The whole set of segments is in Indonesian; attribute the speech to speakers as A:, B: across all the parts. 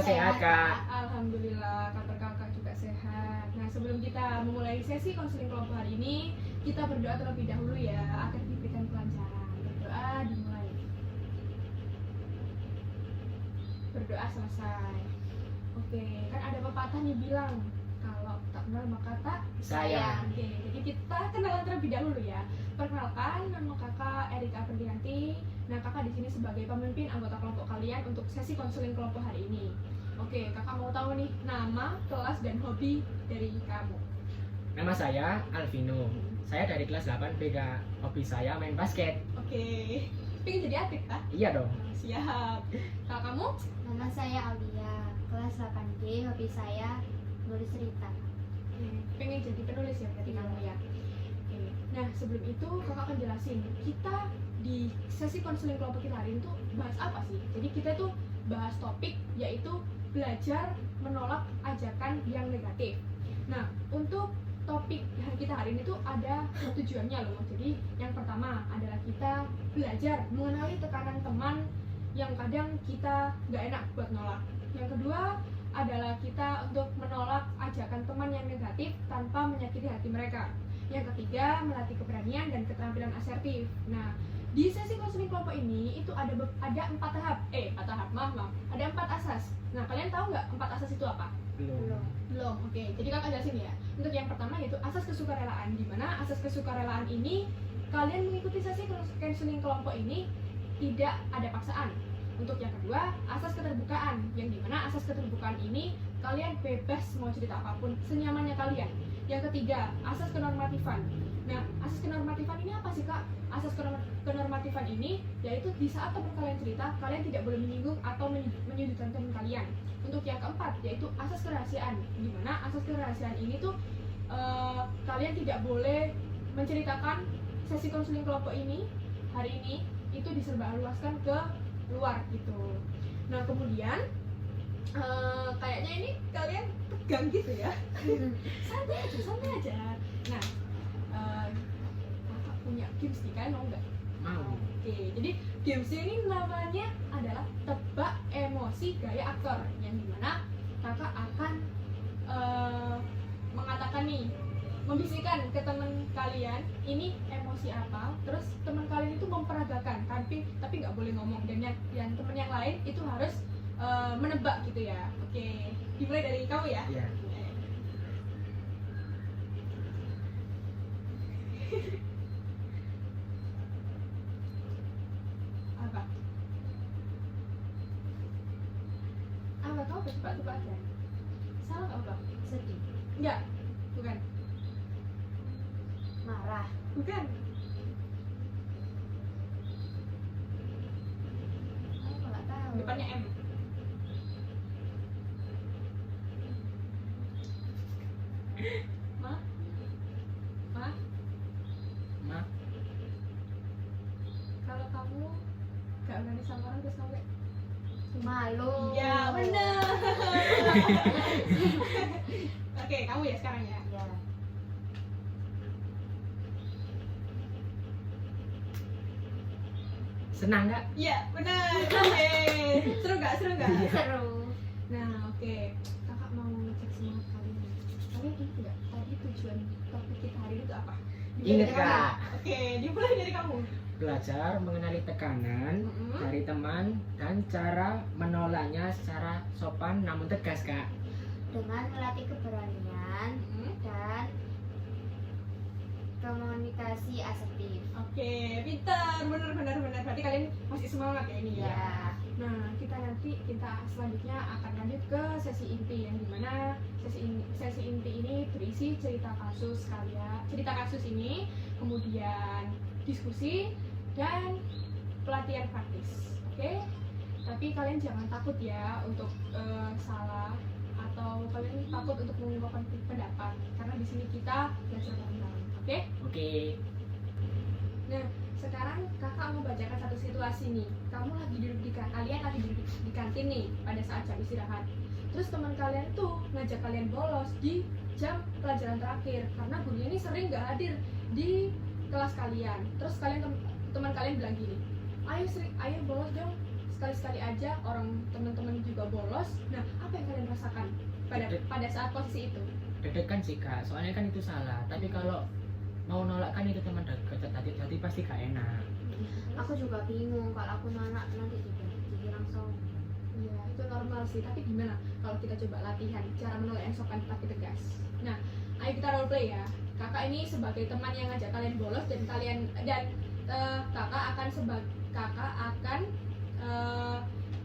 A: sehat Kak.
B: Alhamdulillah, kabar kakak juga sehat. Nah, sebelum kita memulai sesi konseling kelompok hari ini, kita berdoa terlebih dahulu ya, agar diberikan kelancaran. Berdoa dimulai. Berdoa selesai. Oke, kan ada pepatah nih bilang, kalau tak kenal maka tak
A: Sayang.
B: Oke, jadi kita kenalan terlebih dahulu ya. Perkenalkan, nama kakak Erika Ferdianti. Nah, kakak di sini sebagai pemimpin anggota kelompok kalian untuk sesi konseling kelompok hari ini. Oke, kakak mau tahu nih nama, kelas, dan hobi dari kamu.
A: Nama saya Alvino. Saya dari kelas 8B Kak. Hobi saya main basket.
B: Oke, pengen jadi atlet kah?
A: Iya dong.
B: Siap. Kalau kamu?
C: Nama saya Alia, kelas 8D, hobi saya nulis cerita.
B: Pengen jadi penulis ya berarti kamu ya. Oke. Nah, sebelum itu kakak akan jelasin kita di sesi konseling kelompok kita hari ini tuh bahas apa sih. Jadi kita tuh bahas topik yaitu belajar menolak ajakan yang negatif. Nah, untuk topik kita hari ini tuh ada tujuannya loh. Jadi yang pertama adalah kita belajar mengenali tekanan teman yang kadang kita nggak enak buat nolak. Yang kedua adalah kita untuk menolak ajakan teman yang negatif tanpa menyakiti hati mereka. Yang ketiga, melatih keberanian dan keterampilan asertif. Nah, di sesi konseling kelompok ini itu ada 4 tahap. Ada 4 asas. Nah, kalian tahu nggak 4 asas itu apa? Belum. Oke. Jadi kakak jelasin ya. Untuk yang pertama yaitu asas kesukarelaan. Di mana asas kesukarelaan ini kalian mengikuti sesi konseling kelompok ini tidak ada paksaan. Untuk yang kedua, asas keterbukaan, yang dimana asas keterbukaan ini kalian bebas mau cerita apapun senyamannya kalian. Yang ketiga, asas kenormatifan. Nah, asas kenormatifan ini apa sih Kak? Asas kenormatifan ini yaitu di saat teman kalian cerita, kalian tidak boleh menyinggung atau menyudutkan teman kalian. Untuk yang keempat, yaitu asas kerahasiaan, di mana asas kerahasiaan ini tuh kalian tidak boleh menceritakan sesi konseling kelompok ini hari ini itu disebarluaskan ke luar gitu. Nah, kemudian kayaknya ini kalian tegang gitu ya. santai aja. Nah, kakak punya games nih, kalian mau nggak?
A: Mau.
B: Oke, jadi games ini namanya adalah tebak emosi gaya aktor, yang dimana kakak akan mengatakan nih, membisikkan ke teman kalian ini emosi apa, terus teman kalian itu memperagakan tapi nggak boleh ngomong, dan yang teman yang lain itu harus menebak gitu ya. Oke, dimulai dari kamu ya.
A: Iya.
B: Apa kamu tebak aja. Salah nggak apa?
C: Sedih,
B: Enggak, bukan.
C: marah,
B: Bukan.
C: aku nggak tahu.
B: Depannya M. Ma? Kalau kamu gak berani sama orang terus kamu kayak
C: Malu.
B: iya, bener. Oke, kamu ya sekarang ya.
C: Ya.
A: Senang nggak?
B: Iya, bener. Oke. Seru gak?
A: Iya.
C: Seru.
B: Nah, oke. Kakak mau ngecek semangat kalian. Kalian ingat nggak tadi tujuan topik kita hari ini itu apa?
A: Ingat,
B: Dimulai dari
A: Kak.
B: kamu. Oke, dimulai dari kamu.
A: Belajar mengenali tekanan dari teman dan cara menolaknya secara sopan namun tegas Kak.
C: Dengan melatih keberanian dan komunikasi asertif.
B: Oke, pintar, benar. Berarti kalian masih semangat ya ini ya.
C: Ya.
B: Nah, kita selanjutnya akan lanjut ke sesi inti, yang dimana sesi inti ini berisi cerita kasus ini, kemudian diskusi dan pelatihan praktis. Oke? Tapi kalian jangan takut ya untuk salah, atau kalian takut untuk mengungkapkan pendapat, karena di sini kita belajar bareng-bareng. Oke?
A: Oke.
B: Nah, sekarang kakak mau bacakan satu situasi nih. Kalian lagi duduk di kantin nih pada saat jam istirahat. Terus teman kalian tuh ngajak kalian bolos di jam pelajaran terakhir karena gurunya ini sering gak hadir di kelas kalian. Terus teman kalian bilang gini, ayo bolos dong, sekali-sekali aja orang teman-teman juga bolos. Nah, apa yang kalian rasakan pada saat posisi itu?
A: Deg-degan sih kak, soalnya kan itu salah. Tapi kalau mau nolak kan itu teman dekat, tadi pasti gak enak.
C: Aku juga bingung kalau aku nolak nanti dikira langsung.
B: Iya, itu normal sih. Tapi gimana kalau kita coba latihan cara menolak yang sopan tapi tegas? Nah, ayo kita role play ya. Kakak ini sebagai teman yang ngajak kalian bolos dan kakak akan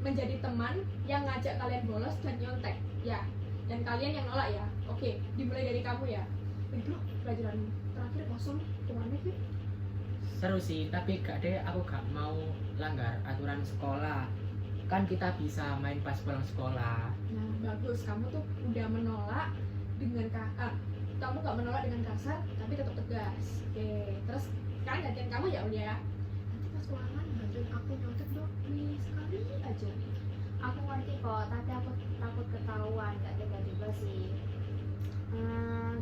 B: menjadi teman yang ngajak kalian bolos dan nyontek ya, dan kalian yang nolak ya. Oke, dimulai dari kamu ya. Bro, pelajaran terakhir kosong kemana sih?
A: Seru sih, tapi gak deh, aku gak mau langgar aturan sekolah. Kan kita bisa main pas pulang sekolah.
B: Nah, bagus, kamu tuh udah menolak dengan kamu gak menolak dengan kasar tapi tetap tegas. Oke, terus sekarang gantian kamu ya Ulia. Nanti pas ulangan bantuin aku nyontek dong, nih sekali aja.
C: Aku ngerti kok, tapi aku takut ketahuan, gak tega juga sih.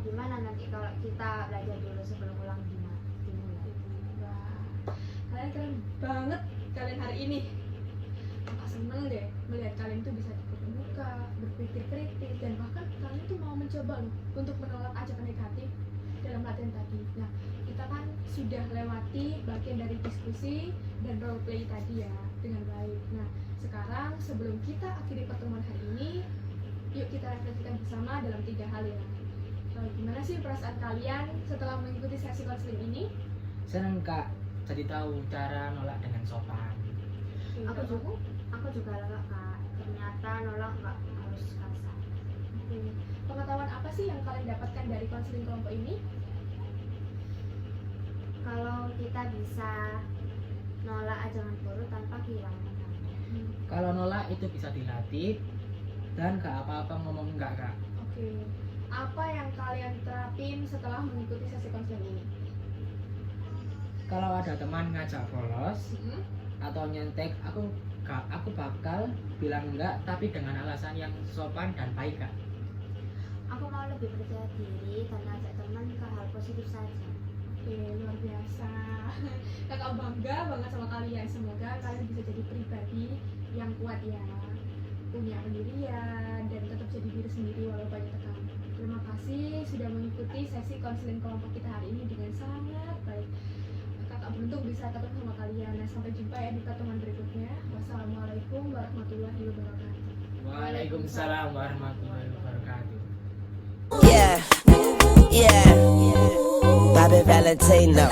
C: Gimana nanti kalau kita belajar dulu sebelum ulang dimulai?
B: Wah, kalian keren banget kalian hari ini. Kakak seneng deh melihat kalian tuh bisa terbuka, berpikir kritis, dan bahkan kalian tuh mau mencoba loh untuk menolak ajakan negatif dalam latihan tadi. Nah, kita kan sudah lewati bagian dari diskusi dan role play tadi ya dengan baik. Nah, sekarang sebelum kita akhiri pertemuan hari ini, yuk kita refleksikan bersama dalam 3 hal ya. Gimana sih perasaan kalian setelah mengikuti sesi konseling ini?
A: Seneng kak, jadi tahu cara nolak dengan sopan.
C: Aku juga lega kak, ternyata nolak nggak harus kasar.
B: Pengetahuan apa sih yang kalian dapatkan dari konseling kelompok ini?
C: Kalau kita bisa nolak ajakan buruk tanpa kehilangan mental.
A: Kalau nolak itu bisa dilatih dan gak apa-apa ngomong enggak kak.
B: Oke. Apa yang kalian terapin setelah mengikuti sesi konseling ini?
A: Kalau ada teman ngajak bolos atau nyentek, aku bakal bilang enggak, tapi dengan alasan yang sopan dan baik kak.
C: Aku mau lebih percaya diri dan ajak teman ke hal positif saja.
B: Oke, luar biasa. Kakak bangga banget sama kalian. Semoga kalian bisa jadi pribadi yang kuat ya, punya pendirian dan tetap jadi diri sendiri walau banyak tekanan. Terima kasih sudah mengikuti sesi konseling kelompok kita hari ini dengan sangat baik. Kakak beruntung bisa ketemu sama kalian. Nah, sampai jumpa ya di pertemuan berikutnya. Wassalamualaikum warahmatullahi wabarakatuh.
A: Waalaikumsalam warahmatullahi wabarakatuh.
D: Yeah, yeah, Bobby Valentino.